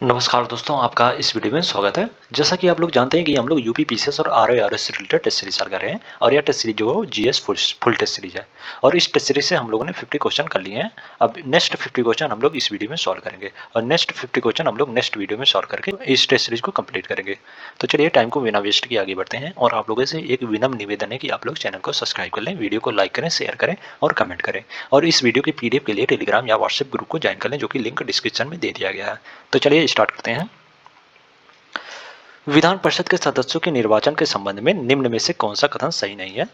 नमस्कार दोस्तों, आपका इस वीडियो में स्वागत है। जैसा कि आप लोग जानते हैं कि हम लोग यूपी पीसीएस और आरआरएस से रिलेटेड टेस्ट सीरीज कर रहे हैं और यह टेस्ट सीरीज जो है जीएस फुल टेस्ट सीरीज है और इस टेस्ट सीरीज से हम लोगों ने 50 क्वेश्चन कर लिए हैं। अब नेक्स्ट 50 क्वेश्चन हम लोग इस वीडियो में सॉल्व करेंगे और नेक्स्ट 50 क्वेश्चन हम लोग नेक्स्ट वीडियो में सॉल्व करके इस टेस्ट सीरीज को कंप्लीट करेंगे। तो चलिए टाइम को बिना वेस्ट किए आगे बढ़ते हैं और आप लोगों से एक विनम्र निवेदन है कि आप लोग चैनल को सब्सक्राइब कर लें, वीडियो को लाइक करें, शेयर करें और कमेंट करें और इस वीडियो के पीडीएफ के लिए टेलीग्राम या व्हाट्सएप ग्रुप को ज्वाइन कर लें, जो कि लिंक डिस्क्रिप्शन में दे दिया गया है। तो चलिए स्टार्ट करते हैं। विधान परिषद के सदस्यों के निर्वाचन के संबंध में निम्न में से कौन सा कथन सही नहीं है?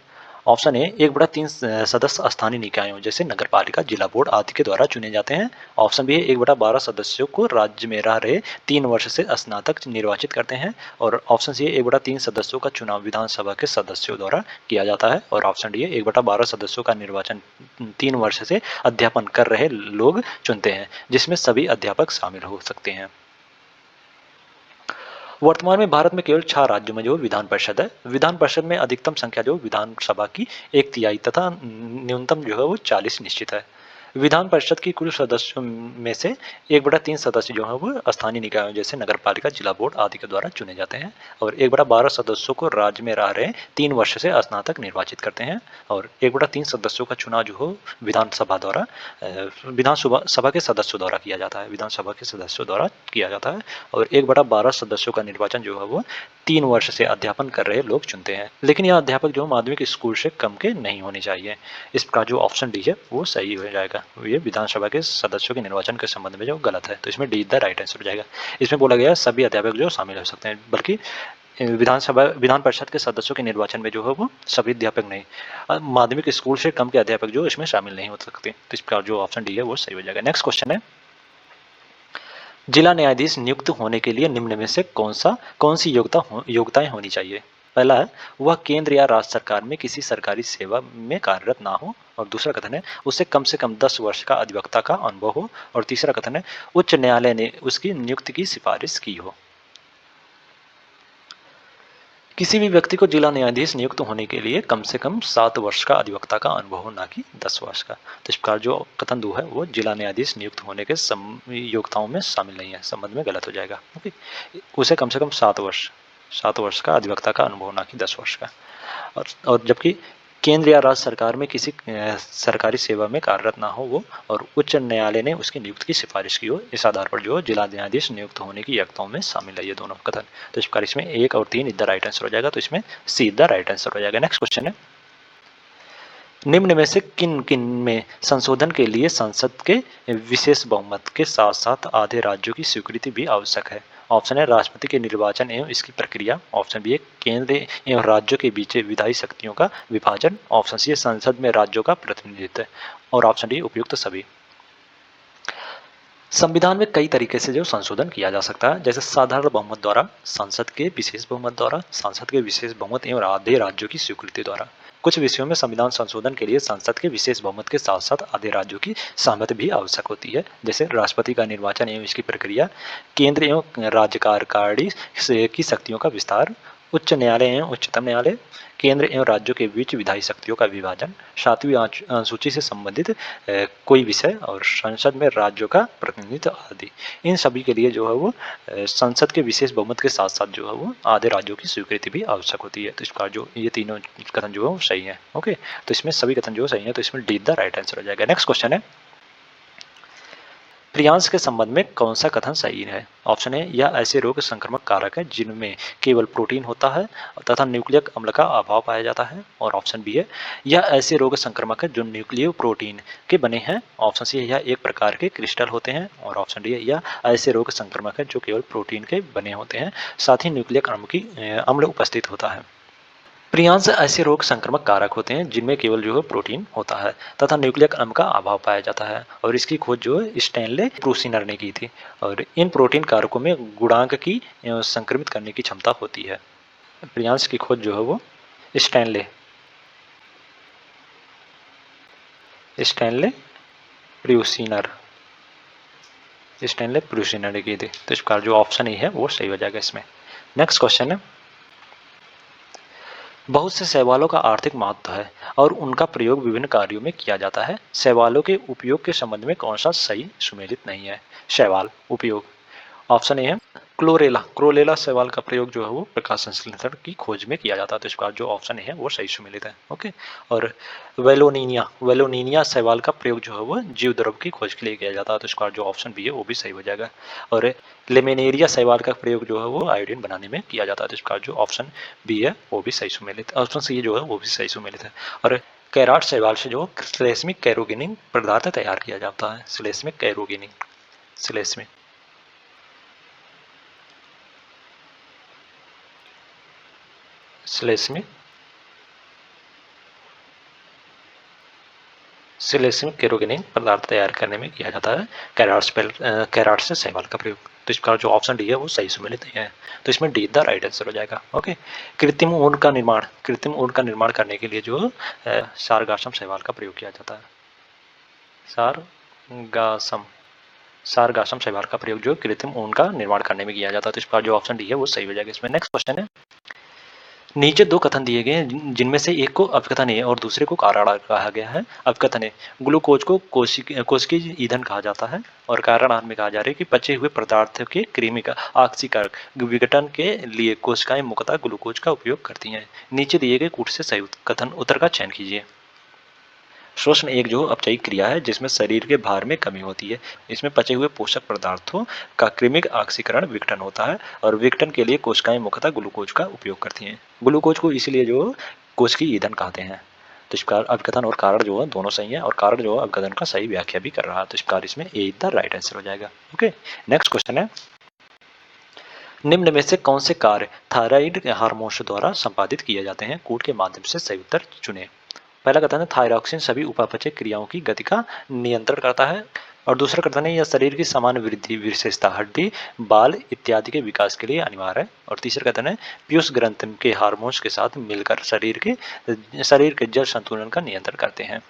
ऑप्शन ए 1/3 सदस्य स्थानीय निकायों जैसे नगरपालिका, जिला बोर्ड आदि के द्वारा चुने जाते हैं। ऑप्शन बी है 1/12 सदस्यों को राज्य में रह रहे 3 वर्ष से स्नातक निर्वाचित करते हैं और ऑप्शन सी है 1/3 सदस्यों का चुनाव विधानसभा के सदस्यों द्वारा किया जाता है और ऑप्शन डी है 1/12 सदस्यों का निर्वाचन 3 वर्ष से अध्यापन कर रहे लोग चुनते हैं, जिसमें सभी अध्यापक शामिल हो सकते हैं। वर्तमान में भारत में केवल 6 राज्यों में जो विधान परिषद है। विधान परिषद में अधिकतम संख्या जो विधानसभा की 1/3 तथा न्यूनतम जो है वो 40 निश्चित है। विधान परिषद की कुल सदस्यों में से 1/3 सदस्य जो है वो स्थानीय निकायों जैसे नगरपालिका, जिला बोर्ड आदि के द्वारा चुने जाते हैं और 1/12 सदस्यों को राज्य में रह रहे 3 वर्ष से स्नातक निर्वाचित करते हैं और 1/3 सदस्यों का चुनाव जो हो विधानसभा द्वारा विधानसभा सभा के सदस्यों द्वारा किया जाता है, विधानसभा के सदस्यों द्वारा किया जाता है और 1/12 सदस्यों का निर्वाचन जो है वो 3 वर्ष से अध्यापन कर रहे लोग चुनते हैं। लेकिन यह अध्यापक जो माध्यमिक स्कूल से कम के नहीं होने चाहिए। इसका जो ऑप्शन डी है वो सही हो जाएगा। ये विधानसभा के सदस्यों के निर्वाचन के संबंध में जो गलत है, तो इसमें डी द राइट आंसर हो जाएगा। इसमें बोला गया सभी अध्यापक जो शामिल हो सकते हैं, बल्कि विधान परिषद के सदस्यों के निर्वाचन में जो है वो सभी अध्यापक नहीं, माध्यमिक स्कूल से कम के अध्यापक जो इसमें शामिल नहीं हो सकते। तो इसका जो ऑप्शन डी है वो सही हो जाएगा। नेक्स्ट क्वेश्चन है, जिला न्यायाधीश नियुक्त होने के लिए निम्न में से कौन सी योग्यताएं होनी चाहिए? पहला है वह केंद्र या राज्य सरकार में किसी सरकारी सेवा में कार्यरत ना हो और दूसरा कथन है उसे कम से कम 10 वर्ष का अधिवक्ता का अनुभव हो और तीसरा कथन है उच्च न्यायालय ने उसकी नियुक्ति की सिफारिश की हो। किसी भी व्यक्ति को जिला न्यायाधीश नियुक्त होने के लिए कम से कम 7 वर्ष का अधिवक्ता का अनुभव हो, ना कि 10 वर्ष का। तो इस प्रकार जो कथन 2 है वो जिला न्यायाधीश नियुक्त होने के योग्यताओं में शामिल नहीं है, संबंध में गलत हो जाएगा। ओके, उसे कम से कम 7 वर्ष का अधिवक्ता का अनुभव, ना कि 10 वर्ष का। और जबकि केंद्र या राज्य सरकार में किसी सरकारी सेवा में कार्यरत ना हो वो और उच्च न्यायालय ने उसकी नियुक्ति की सिफारिश की हो, इस आधार पर जो जिला न्यायाधीश नियुक्त होने की योग्यताओं में शामिल है ये दोनों कथन। तो इस प्रकार इसमें 1 और 3 द राइट आंसर हो जाएगा, तो इसमें सी द राइट आंसर हो जाएगा। नेक्स्ट क्वेश्चन है, निम्न में से किन किन में संशोधन के लिए संसद के विशेष बहुमत के साथ साथ आधे राज्यों की स्वीकृति भी आवश्यक है? ऑप्शन है राष्ट्रपति के निर्वाचन एवं इसकी प्रक्रिया, ऑप्शन बी है केंद्र एवं राज्यों के बीच विधायी शक्तियों का विभाजन, ऑप्शन सी है संसद में राज्यों का प्रतिनिधित्व और ऑप्शन डी उपयुक्त सभी। संविधान में कई तरीके से जो संशोधन किया जा सकता है, जैसे साधारण बहुमत द्वारा, संसद के विशेष बहुमत द्वारा, संसद के विशेष बहुमत एवं आधे राज्यों की स्वीकृति द्वारा। कुछ विषयों में संविधान संशोधन के लिए संसद के विशेष बहुमत के साथ साथ आधे राज्यों की सहमति भी आवश्यक होती है, जैसे राष्ट्रपति का निर्वाचन एवं इसकी प्रक्रिया, केंद्र एवं राज्य कार्यकारिणी की शक्तियों का विस्तार, उच्च न्यायालय एवं उच्चतम न्यायालय, केंद्र एवं राज्यों के बीच विधायी शक्तियों का विभाजन, 7वीं अनुसूची से संबंधित कोई विषय और संसद में राज्यों का प्रतिनिधित्व आदि। इन सभी के लिए जो है वो संसद के विशेष बहुमत के साथ साथ जो है वो आधे राज्यों की स्वीकृति भी आवश्यक होती है। तो इस प्रकार जो ये तीनों कथन जो है वो सही है। ओके, तो इसमें सभी कथन जो सही है, तो इसमें डी द राइट आंसर हो जाएगा। नेक्स्ट क्वेश्चन है, प्रियांश के संबंध में कौन सा कथन सही है? ऑप्शन है यह ऐसे रोग संक्रामक कारक है जिनमें केवल प्रोटीन होता है तथा न्यूक्लियक अम्ल का अभाव पाया जाता है और ऑप्शन बी है यह ऐसे रोग संक्रामक है जो न्यूक्लियो प्रोटीन के बने हैं, ऑप्शन सी है यह एक प्रकार के क्रिस्टल होते हैं और ऑप्शन डी है यह ऐसे रोग संक्रामक है जो केवल प्रोटीन के बने होते हैं, साथ ही न्यूक्लियक अम्ल उपस्थित होता है। प्रियांश ऐसे रोग संक्रामक कारक होते हैं जिनमें केवल जो है प्रोटीन होता है तथा न्यूक्लियक अम्ल का अभाव पाया जाता है और इसकी खोज जो है स्टैनले प्रूसिनर ने की थी और इन प्रोटीन कारकों में गुणांक की संक्रमित करने की क्षमता होती है। प्रियांश की खोज जो है वो स्टैनले स्टैनले प्रूसिनर स्टैनले प्रूसिनर ने की थी। तो इस प्रकार जो ऑप्शन ही है वो सही हो जाएगा इसमें। नेक्स्ट क्वेश्चन है, बहुत से शैवालों का आर्थिक महत्व है और उनका प्रयोग विभिन्न कार्यों में किया जाता है। शैवालों के उपयोग के संबंध में कौन सा सही सुमेलित नहीं है? शैवाल उपयोग, ऑप्शन ए है क्लोरेला। क्लोरेला शैवाल का प्रयोग जो है वो प्रकाश संश्लेषण की खोज में किया जाता है, तो इसका जो ऑप्शन ए है वो सही सुमेलित है। ओके। और वेलोनिनिया, वेलोनिनिया शैवाल का प्रयोग जो है वो जीव द्रव की खोज के लिए किया जाता है, तो इसका जो ऑप्शन बी है वो भी सही हो जाएगा। और लेमिनेरिया शैवाल का प्रयोग जो है वो आयोडीन बनाने में किया जाता है, तो इसका जो ऑप्शन बी है वो भी सही सुमेलित, ऑप्शन सी जो है वो भी सही सुमेलित है। और कैराट शैवाल से जो श्लेष्मिक कैरोगेनिक पदार्थ तैयार किया जाता है, श्लेष्मिक कैरोगेनिक, श्लेष्मिक श्लेष्मिक श्लेष्मिक कैरोगेनिक पदार्थ तैयार करने में किया जाता है कैराट से शैवाल का प्रयोग, तो इसका जो ऑप्शन डी है वो सही सुमेलित है, तो इसमें डी द राइट आंसर हो जाएगा। ओके। कृत्रिम ऊन का निर्माण, कृत्रिम ऊन का निर्माण करने के लिए जो सारगासम शैवाल का प्रयोग किया जाता है, सारगासम, सारगासम शैवाल का प्रयोग जो कृत्रिम ऊन का निर्माण करने में किया जाता है, तो इसका जो ऑप्शन डी है वो सही हो जाएगा। इसमें नेक्स्ट क्वेश्चन है, नीचे दो कथन दिए गए हैं जिनमें से एक को अपकथन है और दूसरे को कारण कहा गया है। अपकथन है ग्लूकोज को कोशिकीय ईंधन कहा जाता है, और कारण में कहा जा रहा है कि पचे हुए पदार्थ के कृमि का ऑक्सीकारक विघटन के लिए कोशिकाएं मुख्यतः ग्लूकोज का उपयोग करती हैं। नीचे दिए गए कूट से सही कथन उत्तर का चयन कीजिए। श्वसन एक जो अपचयी क्रिया है जिसमें शरीर के भार में कमी होती है। इसमें पचे हुए पोषक पदार्थों का कृमिक ऑक्सीकरण विघटन होता है, और विघटन के लिए कोशिकाएं मुख्यतः ग्लूकोज का उपयोग करती हैं। ग्लूकोज को इसलिए जो कोशिकीय ईंधन कहते हैं। तो इस प्रकार अपकथन और कारण जो है दोनों सही है, और कारण जो है अपकथन का सही व्याख्या भी कर रहा है, तो इस प्रकार इसमें ए द राइट आंसर हो जाएगा। ओके। नेक्स्ट क्वेश्चन है, निम्न में से कौन से कार्य थायराइड हार्मोन द्वारा संपादित किए जाते हैं? कूट के माध्यम से सही उत्तर चुने। पहला कथन है थायरॉक्सिन सभी उपापचय क्रियाओं की गति का नियंत्रण करता है, और दूसरा कथन है यह शरीर की समान वृद्धि विशेषता हड्डी बाल इत्यादि के विकास के लिए अनिवार्य है, और तीसरा कथन है पीयूष ग्रंथि के हार्मोन्स के साथ मिलकर शरीर के जल संतुलन का नियंत्रण करते हैं।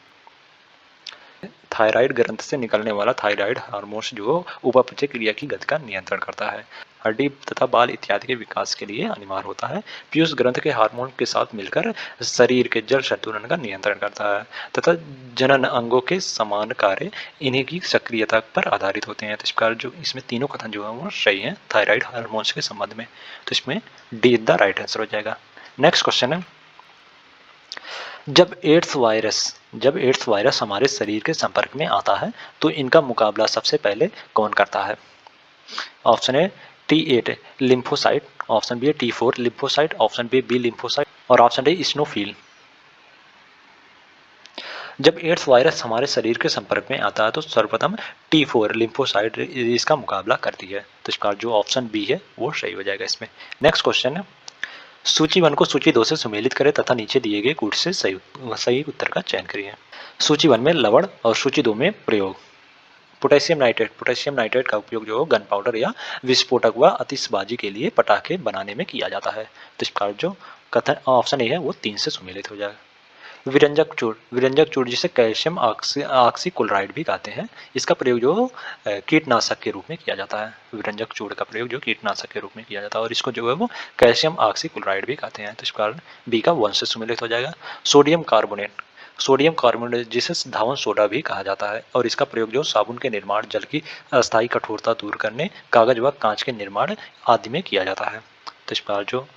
थायराइड ग्रंथ से निकलने वाला थायराइड हार्मोन्स जो उपापचय क्रिया की गति का नियंत्रण करता है, हड्डी तथा बाल इत्यादि के विकास के लिए अनिवार्य होता है, पीयूष ग्रंथ के हार्मोन के साथ मिलकर शरीर के जल संतुलन का नियंत्रण करता है, तथा जनन अंगों के समान कार्य इन्हीं की सक्रियता पर आधारित होते हैं। तो इस प्रकार जो इसमें तीनों कथन जो है वो सही है थायराइड हार्मोन्स के संबंध में, तो इसमें डी द राइट आंसर हो जाएगा। नेक्स्ट क्वेश्चन है, जब एड्स वायरस हमारे शरीर के संपर्क में आता है तो इनका मुकाबला सबसे पहले कौन करता है? Option A T8 lymphocyte, option B T4 lymphocyte, option B lymphocyte, और ऑप्शन डी स्नोफिल। जब एड्स वायरस हमारे शरीर के संपर्क में आता है तो सर्वप्रथम T4 लिम्फोसाइट इसका मुकाबला करती है, तो इसका जो ऑप्शन बी है वो सही हो जाएगा इसमें। नेक्स्ट क्वेश्चन है, सूची 1 को सूची 2 से सुमेलित करें तथा नीचे दिए गए कूट से सही उत्तर का चयन करिए। सूची 1 में लवण और सूची 2 में प्रयोग। पोटेशियम नाइट्रेट का उपयोग जो गन पाउडर या विस्फोटक व आतिशबाजी के लिए पटाखे बनाने में किया जाता है, तो इसका जो कथन ऑप्शन ए है वो 3 से सुमेलित हो जाएगा। विरंजक चूर्ण जिसे कैल्शियम ऑक्सीक्लोराइड भी कहते हैं, इसका प्रयोग जो कीटनाशक के रूप में किया जाता है। विरंजक चूर्ण का प्रयोग जो कीटनाशक के रूप में किया जाता है, और इसको जो है वो कैल्शियम ऑक्सीक्लोराइड भी कहते हैं, तो इस कारण बी का 1 से सुमेलित हो जाएगा। सोडियम कार्बोनेट जिसे धावन सोडा भी कहा जाता है, और इसका प्रयोग जो साबुन के निर्माण, जल की अस्थायी कठोरता दूर करने, कागज व कांच के निर्माण आदि में किया जाता है, तो इस प्रकार जो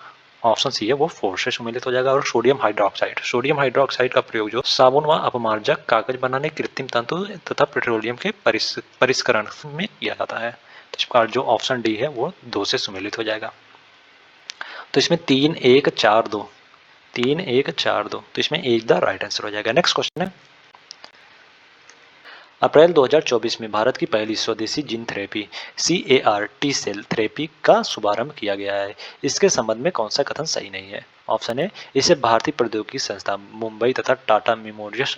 ऑप्शन सी है वो 4 से सम्मिलित हो जाएगा। और सोडियम हाइड्रोक्साइड का प्रयोग जो साबुन व अपमार्जक, कागज बनाने, कृत्रिम तंतु तथा पेट्रोलियम के परिष्करण में किया जाता है, तो इस प्रकार जो ऑप्शन डी है वो 2 से सम्मिलित हो जाएगा। तो इसमें 3 1 4 2 तो इसमें एक द राइट आंसर हो जाएगा। नेक्स्ट क्वेश्चन है, अप्रैल 2024 में भारत की पहली स्वदेशी gene therapy CAR T cell therapy का शुभारंभ किया गया है। इसके संबंध में कौन सा कथन सही नहीं है? ऑप्शन ए इसे भारतीय प्रौद्योगिकी संस्थान मुंबई तथा टाटा मेमोरियल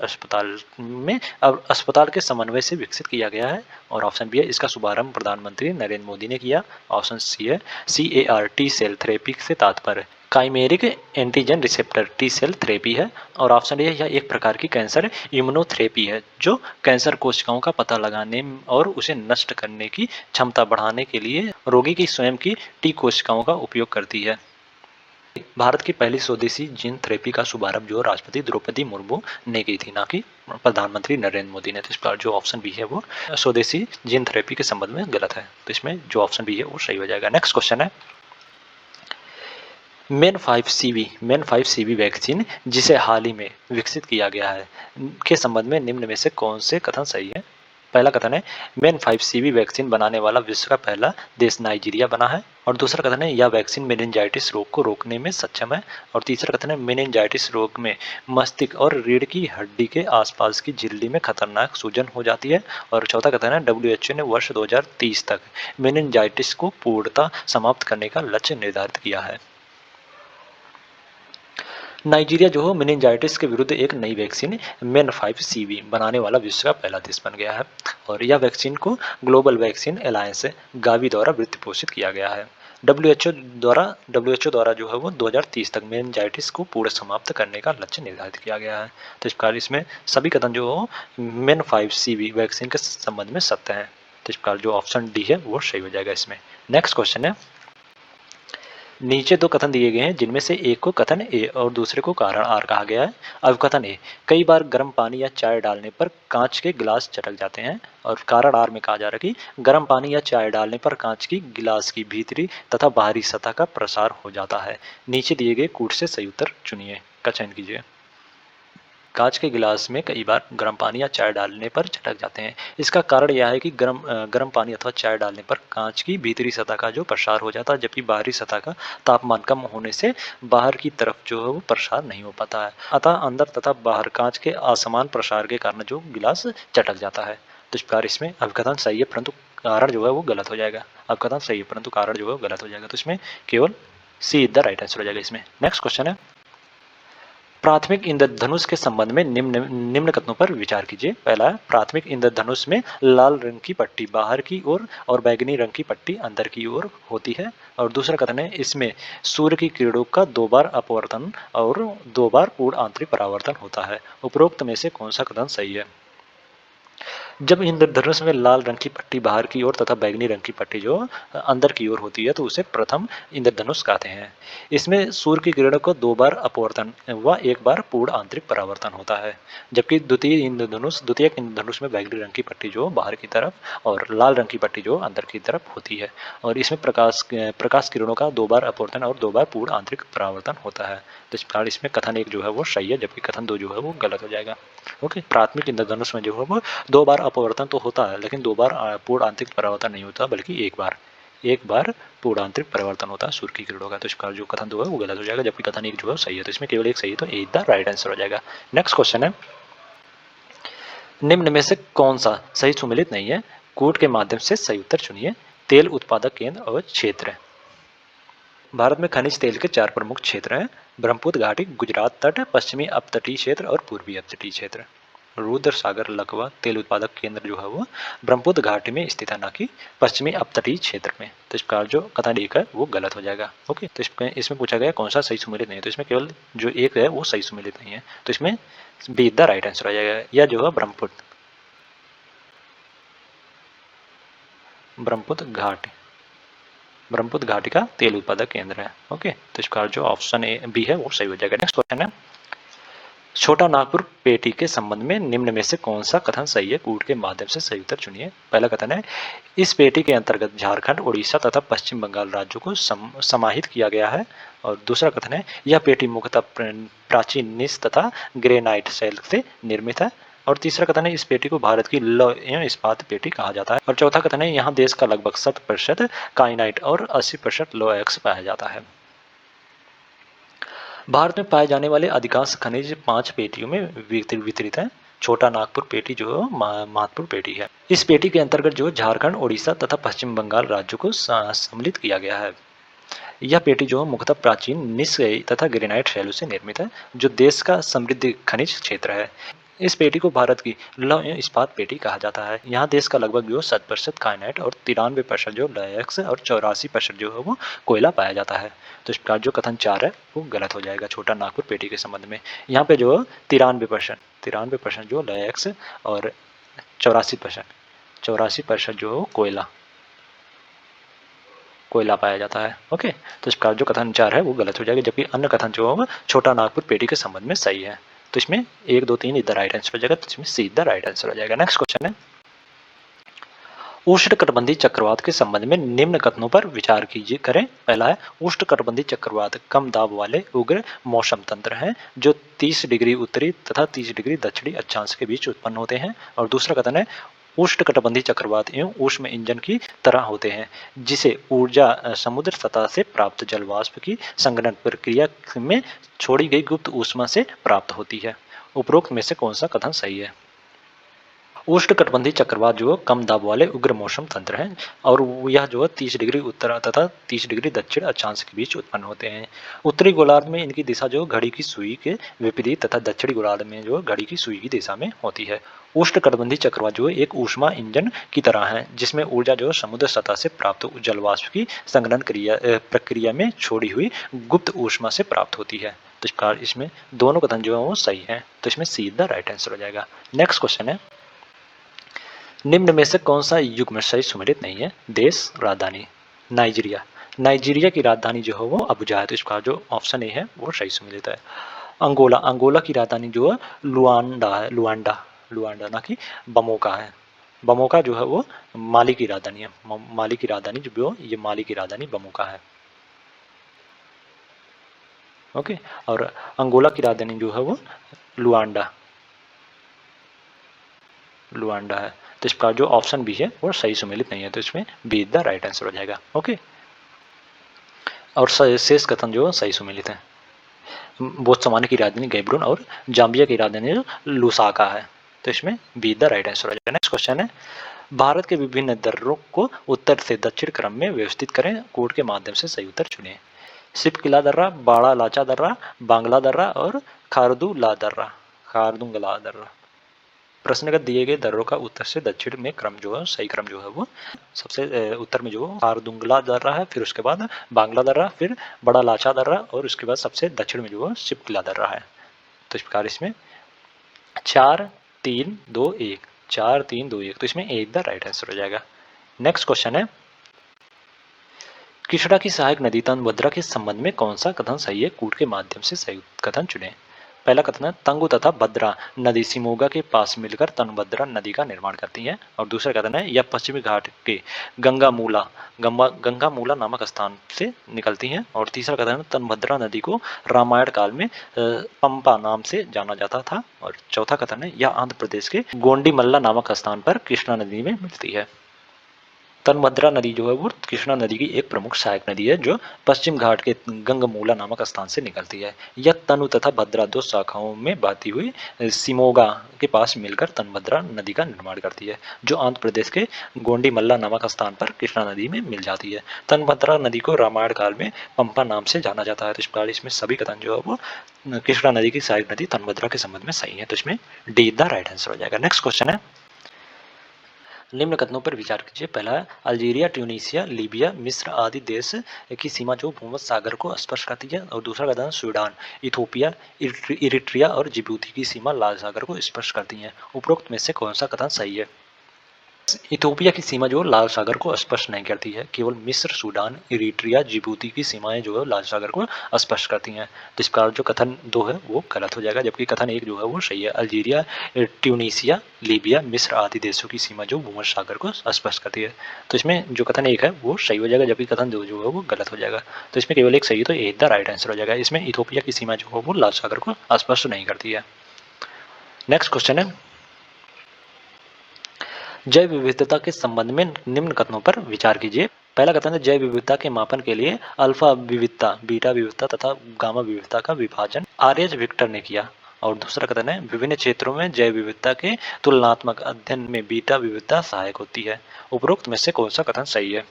अस्पताल के समन्वय से विकसित किया गया है, और ऑप्शन बी है इसका शुभारंभ प्रधानमंत्री नरेंद्र मोदी ने किया। ऑप्शन सी है CAR टी सेल थेरेपी से तात्पर्य chimeric antigen receptor T cell therapy है, और ऑप्शन ए यह एक प्रकार की कैंसर इम्यूनोथेरेपी है जो कैंसर कोशिकाओं का पता लगाने और उसे नष्ट करने की क्षमता बढ़ाने के लिए रोगी की स्वयं की टी कोशिकाओं का उपयोग करती है। भारत की पहली स्वदेशी जीन थेरेपी का शुभारंभ जो राष्ट्रपति द्रौपदी मुर्मू ने की थी, ना कि प्रधानमंत्री नरेंद्र मोदी ने। तो इस प्रकार जो ऑप्शन बी है वो स्वदेशी जीन थेरेपी के संबंध में गलत है। तो इसमें जो ऑप्शन बी है वो सही हो जाएगा। नेक्स्ट क्वेश्चन है, मेन 5 सीवी वैक्सीन जिसे हाल ही में विकसित किया गया है के संबंध में निम्न में से कौन से कथन सही है? पहला कथन है, मेन 5 सीवी वैक्सीन बनाने वाला विश्व का पहला देश नाइजीरिया बना है। और दूसरा कथन है, यह वैक्सीन मेनिंजाइटिस रोग को रोकने में सक्षम है। और तीसरा कथन है, मेनिंजाइटिस रोग में मस्तिष्क और रीढ़ की हड्डी के आसपास की झिल्ली में खतरनाक सूजन हो जाती है। और चौथा कथन है, WHO ने वर्ष 2030 तक मेनिंजाइटिस को पूर्णतः समाप्त करने का लक्ष्य निर्धारित किया है। नाइजीरिया जो हो मेनिंजाइटिस के विरुद्ध एक नई वैक्सीन मेन 5 सीवी बनाने वाला विश्व का पहला देश बन गया है। और यह वैक्सीन को ग्लोबल वैक्सीन अलायंस गावी द्वारा वित्त पोषित किया गया है। डब्ल्यूएचओ द्वारा जो है वो 2030 तक मेनिंजाइटिस को पूर्ण समाप्त करने का लक्ष्य निर्धारित किया गया है। तो इस प्रकार इसमें सभी कथन जो हो मेन 5 सीवी वैक्सीन के संबंध में सत्य है। तो इस प्रकार जो ऑप्शन डी है वो सही हो जाएगा इसमें। नेक्स्ट क्वेश्चन है, नीचे दो कथन दिए गए हैं जिनमें से एक को कथन ए और दूसरे को कारण आर कहा गया है। अब कथन ए, कई बार गर्म पानी या चाय डालने पर कांच के गिलास चटक जाते हैं। और कारण आर में कहा जा रहा है कि गर्म पानी या चाय डालने पर कांच की गिलास की भीतरी तथा बाहरी सतह का प्रसार हो जाता है। नीचे दिए गए कूट से सही उत्तर चुनिए का चयन कीजिए। कांच के गिलास में कई बार गर्म पानी या चाय डालने पर चटक जाते हैं। इसका कारण यह है कि गर्म पानी अथवा चाय डालने पर कांच की भीतरी सतह का जो प्रसार हो जाता है, जबकि बाहरी सतह का तापमान कम होने से बाहर की तरफ जो है वो प्रसार नहीं हो पाता है। अतः अंदर तथा बाहर कांच के असमान प्रसार के कारण जो गिलास चटक जाता है। तो इस प्रकार इसमें अभिकथन सही है परंतु कारण जो है वो गलत हो जाएगा। अभिकथन सही है परंतु कारण जो है वो गलत हो जाएगा। तो इसमें केवल सी इज द राइट आंसर हो जाएगा इसमें। नेक्स्ट क्वेश्चन है, प्राथमिक इंद्रधनुष के संबंध में निम्न कथनों पर विचार कीजिए। पहला है, प्राथमिक इंद्रधनुष में लाल रंग की पट्टी बाहर की ओर और बैंगनी रंग की पट्टी अंदर की ओर होती है। और दूसरा कथन है, इसमें सूर्य की किरणों का 2 बार अपवर्तन और 2 बार पूर्ण आंतरिक परावर्तन होता है। उपरोक्त में से कौन सा कथन सही है? जब इंद्रधनुष में लाल रंग की पट्टी बाहर की ओर तथा बैंगनी रंग की पट्टी जो अंदर की ओर होती है तो उसे प्रथम इंद्रधनुष कहते हैं। इसमें सूर्य की किरणों को 2 बार अपवर्तन व 1 बार पूर्ण आंतरिक परावर्तन होता है। जबकि द्वितीय इंद्रधनुष में बैंगनी रंग की पट्टी जो बाहर की तरफ और लाल रंग की पट्टी जो अंदर की तरफ होती है। और इसमें प्रकाश किरणों का 2 बार अपवर्तन और 2 बार पूर्ण आंतरिक परावर्तन होता है। तो इस प्रकार इसमें कथन एक जो है वो सही है, जबकि कथन 2 जो है वो गलत हो जाएगा। ओके, प्राथमिक इंद्रधनुष में जो है वो 2 बार अपवर्तन तो होता है, लेकिन 2 बार पूर्ण आंतरिक परावर्तन नहीं होता, बल्कि एक बार पूर्ण आंतरिक परिवर्तन होता है सूर्य की किरणों का। तो इसका जो कथन 2 है वो गलत हो जाएगा, जबकि कथन 1 जो है सही है। तो इसमें केवल एक सही है, तो ए द राइट आंसर हो जाएगा। नेक्स्ट क्वेश्चन है, निम्न में से कौन सा सही सुमेलित नहीं है? कूट के माध्यम से सही उत्तर चुनिए। तेल उत्पादक केंद्र और क्षेत्र। भारत में खनिज तेल के 4 प्रमुख क्षेत्र हैं, ब्रह्मपुत्र घाटी, गुजरात तट, पश्चिमी अपतटीय क्षेत्र और पूर्वी अपतटीय क्षेत्र। रुद्र सागर लकवा तेल उत्पादक केंद्र जो है वो ब्रह्मपुत्र घाटी में स्थित है, ना कि पश्चिमी अपतटीय क्षेत्र में। तो इस प्रकार जो कथन एक है वो गलत हो जाएगा। ओके, तो इसमें पूछा गया कौन सा सही सुमेलित नहीं है, तो इसमें केवल जो एक है वो सही सुमेलित नहीं है। तो इसमें बी द राइट आंसर हो जाएगा। यह जो है ब्रह्मपुत्र घाटी का तेल उत्पादक केंद्र है। ओके, तो इस प्रकार जो ऑप्शन ए बी है वो सही हो जाएगा। नेक्स्ट क्वेश्चन है, छोटा नागपुर पेटी के संबंध में निम्न में से कौन सा कथन सही है? कूट के माध्यम से सही उत्तर चुनिए। पहला कथन है, इस पेटी के अंतर्गत झारखंड, उड़ीसा तथा पश्चिम बंगाल राज्यों को समाहित किया गया है। और दूसरा कथन है, यह पेटी मुख्यतः प्राचीन निस तथा ग्रेनाइट शैल से निर्मित है। और तीसरा कथन है, इस पेटी को भारत की लौह एवं इस्पात पेटी कहा जाता है। और चौथा कथन है, यहाँ देश का लगभग 70% काइनाइट और 80% लौह अयस्क पाया जाता है। भारत में पाए जाने वाले अधिकांश खनिज 5 पेटियों में वितरित हैं। छोटा नागपुर पेटी जो महत्वपूर्ण पेटी है। इस पेटी के अंतर्गत जो झारखंड, उड़ीसा तथा पश्चिम बंगाल राज्यों को सम्मिलित किया गया है। यह पेटी जो मुख्यतः प्राचीन निस्सयी तथा ग्रेनाइट शैलों से निर्मित है, जो देश का समृद्ध खनिज क्षेत्र है। इस पेटी को भारत की लौह एवं इस्पात पेटी कहा जाता है। यहाँ देश का लगभग जो 7% काइनाइट और 93% जो लौह और 84% जो है वो कोयला पाया जाता है। तो इस प्रकार जो कथन 4 है वो गलत हो जाएगा छोटा नागपुर पेटी के संबंध में। यहाँ पे जो 93% जो लौह और 84% जो कोयला। कोयला पाया जाता है। ओके, तो इस प्रकार जो कथन 4 है वो गलत हो जाएगा, जबकि अन्य कथन जो है छोटा नागपुर पेटी के संबंध में सही है। तो इसमें 1, 2, 3 इधर राइट आंसर हो जाएगा, तो इसमें सी इधर राइट आंसर हो जाएगा। नेक्स्ट क्वेश्चन है, उष्णकटिबंधीय चक्रवात के संबंध में निम्न कथनों पर विचार कीजिए करें। पहला है, उष्णकटिबंधीय चक्रवात कम दाब वाले उग्र मौसम तंत्र हैं जो 30 डिग्री उत्तरी तथा 30 डिग्री दक्षिणी अक्षांश के बीच उत्पन्न होते हैं। और दूसरा कथन है, उष्णकटिबंधीय चक्रवात एवं ऊष्म इंजन की तरह होते हैं जिसे ऊर्जा समुद्र सतह से प्राप्त जल वाष्प की संघनन प्रक्रिया में छोड़ी गई गुप्त ऊष्मा से प्राप्त होती है। उपरोक्त में से कौन सा कथन सही है? उष्णकटिबंधीय चक्रवात जो है कम दाब वाले उग्र मौसम तंत्र हैं और यह जो है 30 डिग्री उत्तर तथा 30 डिग्री दक्षिण अक्षांश के बीच उत्पन्न होते हैं। उत्तरी गोलार्ध में इनकी दिशा जो घड़ी की सुई के विपरीत तथा दक्षिणी गोलार्ध में जो घड़ी की सुई की दिशा में होती है। उष्णकटिबंधीय चक्रवात जो है एक ऊष्मा इंजन की तरह है जिसमें ऊर्जा जो है समुद्र सतह से प्राप्त जलवाष्प की संघनन प्रक्रिया में छोड़ी हुई गुप्त ऊष्मा से प्राप्त होती है। तो इस प्रकार इसमें दोनों कथन जो है वो सही है, तो इसमें सी द राइट आंसर हो जाएगा। नेक्स्ट क्वेश्चन है, निम्न में से कौन सा युग्म सही सुमेलित नहीं है? देश, राजधानी। नाइजीरिया, नाइजीरिया की राजधानी जो है वो अबुजा है, तो इसका जो ऑप्शन ए है वो सही सुमेलित है। अंगोला, अंगोला की राजधानी जो है लुआंडा है, लुआंडा, लुआंडा ना कि बमोका है। बमोका जो है वो माली की राजधानी है। माली की राजधानी जो ये माली की राजधानी बमोका है। ओके, और अंगोला की राजधानी जो है वो लुआंडा, लुआंडा है। तो इस प्रकार जो ऑप्शन बी है वो सही सुमेलित नहीं है, तो इसमें बी द राइट आंसर हो जाएगा। ओके, और शेष कथन जो सही सुमेलित है। बोत्सवाना की राजधानी गैब्रोन और जाम्बिया की राजधानी लुसाका है, तो इसमें बी द राइट आंसर हो जाएगा। नेक्स्ट क्वेश्चन है, भारत के विभिन्न दर्रों को उत्तर से दक्षिण क्रम में व्यवस्थित करें, कोड के माध्यम से सही उत्तर चुनें। सिपकिला दर्रा, बाड़ा लाचा दर्रा, बांग्ला दर्रा और खारदुला दर्रा, खारदुंगला दर्रा। प्रश्नगत दिए गए दर्रों का उत्तर से दक्षिण में क्रम जो है सही क्रम जो है वो सबसे उत्तर में जो खारदुंगला दर्रा है, फिर उसके बाद बांग्ला दर्रा, फिर बड़ा लाचा दर्रा और उसके बाद सबसे दक्षिण में जो है सिपकिला दर्रा है। तो इस प्रकार इसमें 4, 3, 2, 1, 4, 3, 2, 1, तो इसमें एक द राइट आंसर हो जाएगा। नेक्स्ट क्वेश्चन है, कृष्णा की सहायक नदी तुंगभद्रा के संबंध में कौन सा कथन सही है? कूट के माध्यम से सही कथन चुनें। पहला कथन है, तंगु तथा भद्रा नदी सिमोगा के पास मिलकर तुंगभद्रा नदी का निर्माण करती है। और दूसरा कथन है, यह पश्चिमी घाट के गंगामूला नामक स्थान से निकलती हैं। और तीसरा कथन है, तुंगभद्रा नदी को रामायण काल में पंपा नाम से जाना जाता था। और चौथा कथन है, यह आंध्र प्रदेश के गोंडीमल्ला नामक स्थान पर कृष्णा नदी में मिलती है। तुंगभद्रा नदी जो है वो कृष्णा नदी की एक प्रमुख सहायक नदी है जो पश्चिम घाट के गंगमूला नामक स्थान से निकलती है। यह तनु तथा भद्रा दो शाखाओं में बहती हुई सिमोगा के पास मिलकर तुंगभद्रा नदी का निर्माण करती है जो आंध्र प्रदेश के गोंडीमल्ला नामक स्थान पर कृष्णा नदी में मिल जाती है। तुंगभद्रा नदी को रामायण काल में पंपा नाम से जाना जाता है। तो इस प्रकार इसमें सभी कथन जो है वो कृष्णा नदी की सहायक नदी तुंगभद्रा के संबंध में सही है, तो इसमें डी द राइट आंसर हो जाएगा। नेक्स्ट क्वेश्चन है, निम्न कथनों पर विचार कीजिए। पहला है, अल्जीरिया, ट्यूनीशिया, लीबिया, मिस्र आदि देश की सीमा जो भूमध्य सागर को स्पर्श करती है। और दूसरा कथन, सूडान, इथोपिया, इरिट्रिया और जिबूती की सीमा लाल सागर को स्पर्श करती है। उपरोक्त में से कौन सा कथन सही है? इथोपिया की सीमा जो लाल सागर को स्पर्श नहीं करती है, केवल मिस्र, सूडान, इरिट्रिया, जिबूती की सीमाएं जो है लाल सागर को स्पर्श करती हैं। तो इस प्रकार जो कथन 2 है वो गलत हो जाएगा, जबकि कथन 1 जो है वो सही है। अल्जीरिया, ट्यूनीशिया, लीबिया, मिस्र आदि देशों की सीमा जो भूमध्य सागर को स्पर्श करती है। तो इसमें जो कथन 1 है वो सही हो जाएगा, जबकि कथन 2 जो है वो गलत हो जाएगा। तो इसमें केवल एक सही है, तो ए द राइट आंसर हो जाएगा। इसमें इथोपिया की सीमा जो है वो लाल सागर को स्पर्श नहीं करती है। नेक्स्ट क्वेश्चन है, जैव विविधता के संबंध में निम्न कथनों पर विचार कीजिए। पहला कथन है, जैव विविधता के मापन के लिए अल्फा विविधता, बीटा विविधता तथा गामा विविधता का विभाजन आर.एच. विक्टर ने किया। और दूसरा कथन है, विभिन्न क्षेत्रों में जैव विविधता के तुलनात्मक अध्ययन में बीटा विविधता सहायक होती है। उपरोक्त में से कौन सा कथन सही है?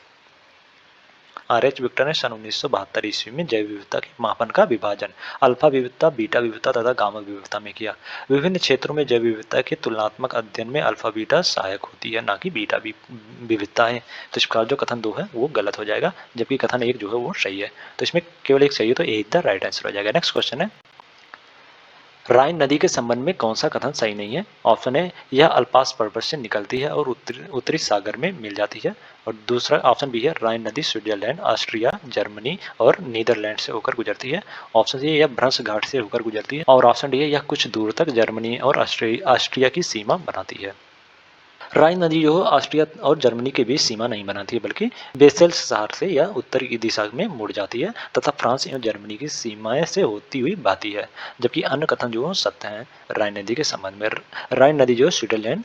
आर.एच. विक्टर ने सन 1972 ईस्वी में जैव विविधता के मापन का विभाजन अल्फा विविधता, बीटा विविधता तथा गामा विविधता में किया। विभिन्न क्षेत्रों में जैव विविधता के तुलनात्मक अध्ययन में अल्फा बीटा सहायक होती है, ना कि बीटा विविधता है। तो इस प्रकार जो कथन 2 है वो गलत हो जाएगा, जबकि कथन 1 जो है वो सही है। तो इसमें केवल एक सही है, तो ए द राइट आंसर हो जाएगा। नेक्स्ट क्वेश्चन है, राइन नदी के संबंध में कौन सा कथन सही नहीं है? ऑप्शन ए, यह अल्पास पर्वत से निकलती है और उत्तरी सागर में मिल जाती है। और दूसरा ऑप्शन बी है, राइन नदी स्विट्जरलैंड, ऑस्ट्रिया, जर्मनी और नीदरलैंड से होकर गुजरती है। ऑप्शन सी, यह भ्रंश घाट से होकर गुजरती है। और ऑप्शन डी है, यह कुछ दूर तक जर्मनी और ऑस्ट्रिया की सीमा बनाती है। राइन नदी जो है ऑस्ट्रिया और जर्मनी के बीच सीमा नहीं बनाती है, बल्कि बेसेल्स शहर से यह उत्तर की दिशा में मुड़ जाती है तथा फ्रांस एवं जर्मनी की सीमाएं से होती हुई बहती है। जबकि अन्य कथन जो है सत्य हैं राइन नदी के संबंध में। राइन नदी जो है स्विट्जरलैंड,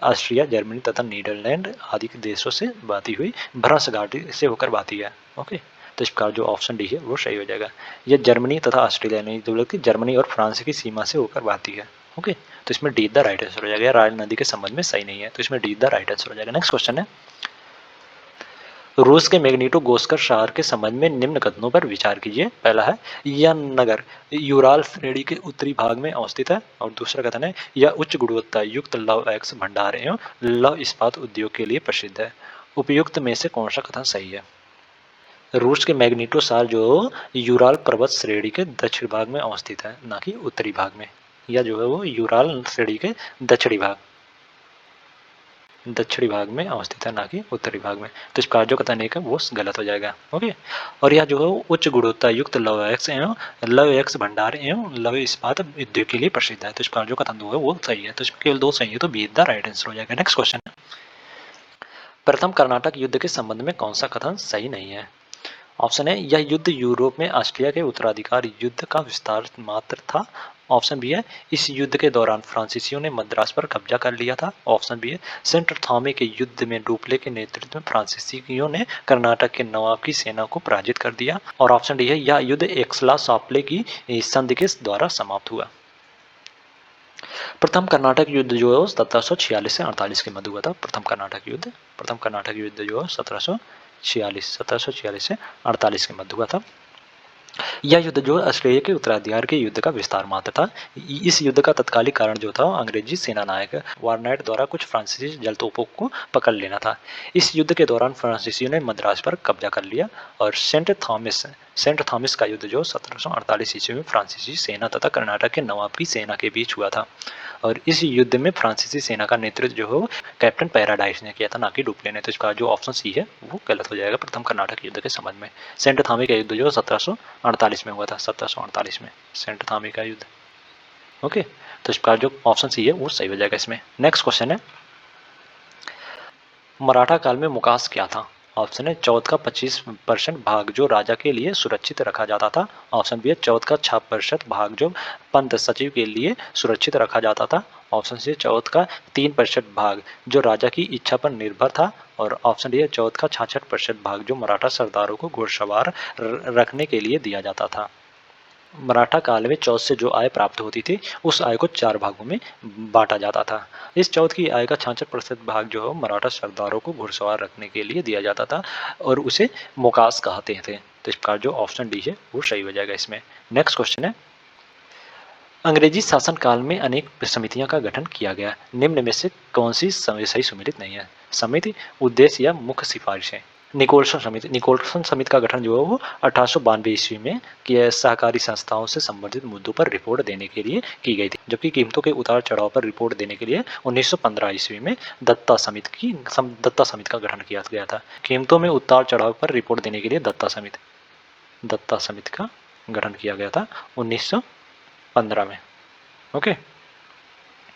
ऑस्ट्रिया, जर्मनी तथा नीदरलैंड आदि के देशों से बहती हुई भ्रंश घाटी से होकर बहती है। ओके, तो इस प्रकार जो ऑप्शन डी है वो सही हो जाएगा। यह जर्मनी तथा ऑस्ट्रेलिया नहीं, बल्कि जर्मनी और फ्रांस की सीमा से होकर बहती है। ओके, तो इसमें डी द राइट आंसर हो जाएगा। राइन नदी के संबंध में सही नहीं है, तो इसमें डी द राइट आंसर हो जाएगा। नेक्स्ट क्वेश्चन है, रूस के मैग्निटोगोर्स्क शहर के संबंध में निम्न कथनों पर विचार कीजिए। पहला है, यह नगर यूराल श्रेणी के उत्तरी भाग में अवस्थित है। और दूसरा कथन है, यह उच्च गुणवत्ता युक्त लौह अयस्क भंडार एवं लौह इस्पात उद्योग के लिए प्रसिद्ध है। उपयुक्त में से कौन सा कथन सही है? रूस के मैग्नीटो शहर जो यूराल पर्वत श्रेणी के दक्षिण भाग में अवस्थित है, ना कि उत्तरी भाग में। या जो है वो यूराल श्रेणी के दक्षिणी भाग में अवस्थित है, ना कि उत्तरी भाग में। तो इस प्रकार जो कथन एक है वो गलत हो जाएगा। ओके, और यह जो है उच्च गुणवत्ता युक्त लौह अयस्क भंडार एवं लौह इस्पात उद्योग के लिए प्रसिद्ध है। तो इस प्रकार जो कथन दो है वो सही है, तो इसमें केवल दो सही है, तो बी द राइट आंसर हो जाएगा। नेक्स्ट क्वेश्चन है, प्रथम कर्नाटक युद्ध के संबंध में कौन सा कथन सही नहीं है? ऑप्शन है, यह युद्ध यूरोप में ऑस्ट्रिया के उत्तराधिकार युद्ध का विस्तार मात्र था। ऑप्शन बी है, इस युद्ध के दौरान फ्रांसीसियों ने मद्रास पर कब्जा कर लिया था। ऑप्शन बी है, सेंट थॉमे के युद्ध में डुप्ले के नेतृत्व में फ्रांसीसियों ने कर्नाटक के नवाब की सेना को पराजित कर दिया। और ऑप्शन डी है, यह युद्ध एक्सला साप्ले की संधि के द्वारा समाप्त हुआ। प्रथम कर्नाटक युद्ध जो है 1746 से 48 के मध्य हुआ था। प्रथम कर्नाटक युद्ध जो है 1746 से 48 के मध्य हुआ था। यह युद्ध जो ऑस्ट्रेलिया के उत्तराधिकार के युद्ध का विस्तार मात्र था। इस युद्ध का तत्कालिक कारण जो था अंग्रेजी सेना नायक वारनाइट द्वारा कुछ फ्रांसीसी जलतोपों को पकड़ लेना था। इस युद्ध के दौरान फ्रांसीसियों ने मद्रास पर कब्जा कर लिया और सेंट थॉमस का युद्ध जो 1748 ईस्वी में फ्रांसीसी सेना तथा कर्नाटक के नवाब की सेना के बीच हुआ था। और इस युद्ध में फ्रांसीसी सेना का नेतृत्व जो है कैप्टन पैराडाइस ने किया था, ना कि डुप्ले ने। तो इसका जो ऑप्शन सी है वो गलत हो जाएगा प्रथम कर्नाटक युद्ध के संबंध में। सेंट थामी का युद्ध जो 1748 में हुआ था, 1748 में सेंट थामी का युद्ध। ओके, तो इसका जो ऑप्शन सी है वो सही हो जाएगा इसमें। नेक्स्ट क्वेश्चन है, मराठा काल में मुकास क्या था? ऑप्शन है, चौथ का 25% भाग जो राजा के लिए सुरक्षित रखा जाता था। ऑप्शन बी है, चौथ का 6% भाग जो पंत सचिव के लिए सुरक्षित रखा जाता था। ऑप्शन सी है, चौथ का 3% भाग जो राजा की इच्छा पर निर्भर था। और ऑप्शन डी है, चौथ का 66% भाग जो मराठा सरदारों को घुड़सवार रखने के लिए दिया जाता था। मराठा काल में चौथ से जो आय प्राप्त होती थी उस आय को 4 भागों में बांटा जाता था। इस चौथ की आय का 66% भाग जो है मराठा सरदारों को घुड़सवार रखने के लिए दिया जाता था और उसे मोकास कहते थे। तो इस प्रकार जो ऑप्शन डी है वो सही हो जाएगा इसमें। नेक्स्ट क्वेश्चन है, अंग्रेजी शासन काल में अनेक समितियों का गठन किया गया, निम्न में से कौन सी सही सम्मिलित नहीं है? समिति, उद्देश्य या मुख्य सिफारिशें? निकोलसन समिति का गठन जो है वो 1892 ईस्वी में सहकारी संस्थाओं से संबंधित मुद्दों पर रिपोर्ट देने के लिए की गई थी। जबकि कीमतों के उतार चढ़ाव पर रिपोर्ट देने के लिए 1915 ईस्वी में दत्ता समिति का गठन किया गया था। कीमतों में उतार चढ़ाव पर रिपोर्ट देने के लिए दत्ता समिति का गठन किया गया था 1915 में। ओके,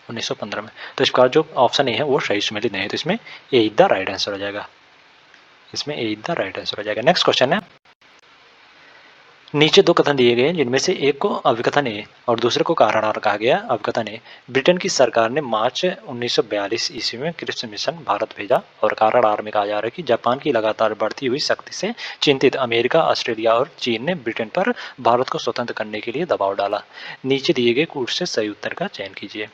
1915 में। तो इस प्रकार जो ऑप्शन ए है वो सही सम्मिलित नहीं है, तो इसमें ए द राइट आंसर हो जाएगा। इसमें ए द राइट आंसर हो जाएगा। नेक्स्ट क्वेश्चन है, नीचे दो कथन दिए गए हैं जिनमें से एक को अभिकथन ए और दूसरे को कारण आर कहा गया। अभिकथन ए, ब्रिटेन की सरकार ने मार्च 1942 ईस्वी में क्रिप्स मिशन भारत भेजा। और कारण आर में कहा जा रहा है कि जापान की लगातार बढ़ती हुई शक्ति से चिंतित अमेरिका, ऑस्ट्रेलिया और चीन ने ब्रिटेन पर भारत को स्वतंत्र करने के लिए दबाव डाला। नीचे दिए गए कूट से सही उत्तर का चयन कीजिए।